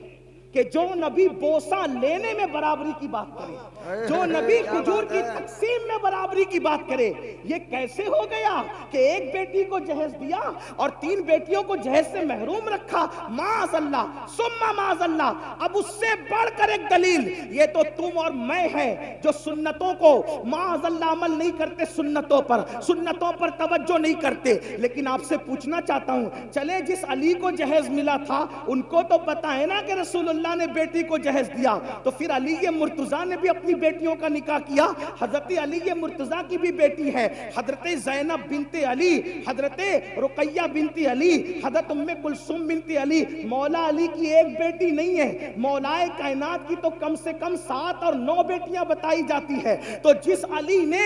کہ جو نبی بوسہ لینے میں برابری کی بات کرے، جو نبی کھجور کی تقسیم میں برابری کی بات کرے. یہ کیسے ہو گیا کہ ایک بیٹی کو جہیز دیا اور 3 بیٹیوں کو جہیز سے محروم رکھا؟ معاذ اللہ ثم معاذ اللہ. اب اس سے بڑھ کر ایک دلیل یہ تو تم اور میں ہے جو سنتوں کو معاذ اللہ عمل نہیں کرتے، سنتوں پر توجہ نہیں کرتے. لیکن آپ سے پوچھنا چاہتا ہوں، چلے جس علی کو جہیز ملا تھا ان کو تو پتا ہے نا کہ رسول اللہ نے بیٹی کو جہیز دیا، تو پھر علی مرتضیٰ نے بھی اپنی بیٹیوں کا نکاح کیا. حضرت علی مرتضیٰ کی بھی بیٹی ہے، حضرت زینب بنت علی، حضرت رقیہ بنت علی، حضرت ام کلثوم بنت علی. مولا علی کی ایک بیٹی نہیں ہے، مولا کائنات کی تو کم سے کم 7 اور 9 بیٹیاں بتائی جاتی ہے. تو جس علی نے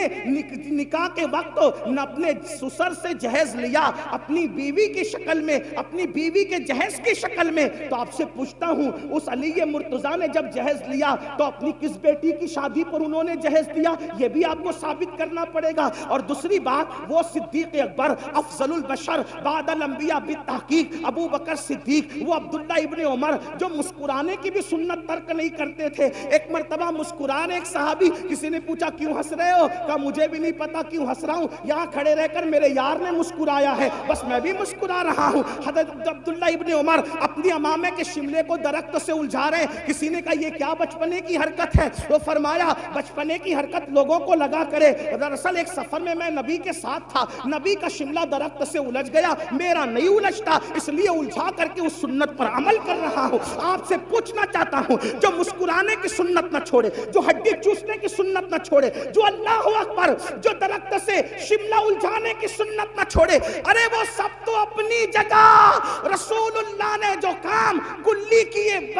نکاح کے وقت اپنے سسر سے جہیز لیا اپنی بیوی کی شکل میں، اپنی بیوی کے جہیز کی شکل میں، تو آپ سے پوچھتا ہوں اس علی مرتضیٰ نے جب جہیز لیا تو اپنی کس بیٹی کی شادی پر انہوں نے جہیز دیا؟ یہ بھی آپ کو ثابت کرنا پڑے گا. اور دوسری بات، وہ صدیق اکبر افضل البشر بعد الانبیاء بالتحقیق ابو بکر صدیق، وہ عبداللہ ابن عمر جو مسکرانے کی بھی سنت ترک نہیں کرتے تھے. ایک مرتبہ مسکرانے ایک صحابی، کسی نے پوچھا کیوں ہنس رہے ہو؟ کہا مجھے بھی نہیں پتا کیوں ہنس رہا ہوں، یہاں کھڑے رہ کر میرے یار نے مسکرایا ہے بس میں بھی مسکرا رہا ہوں. حضرت عبداللہ ابن عمر اپنی امامے کے شملے کو درخت سے الجھا رہے. کسی نے کہا یہ کیا بچپنے کی حرکت ہے؟ وہ فرمایا بچپنے کی حرکت لوگوں کو لگا کرے، دراصل ایک سفر میں نبی کے ساتھ تھا، نبی کا شملہ درخت سے الجھ گیا، میرا نہیں الجھتا اس لیے الجھا کر کے اس سنت پر عمل کر رہا ہوں. آپ سے پوچھنا چاہتا ہوں، جو مسکرانے کی سنت نہ چھوڑے، جو ہڈی چوسنے کی سنت نہ چھوڑے، جو اللہ اکبر، جو درخت سے شملہ الجھانے کی سنت نہ چھوڑے، ارے وہ سب تو اپنی جگہ. رسول اللہ نے جو کام کلی کیے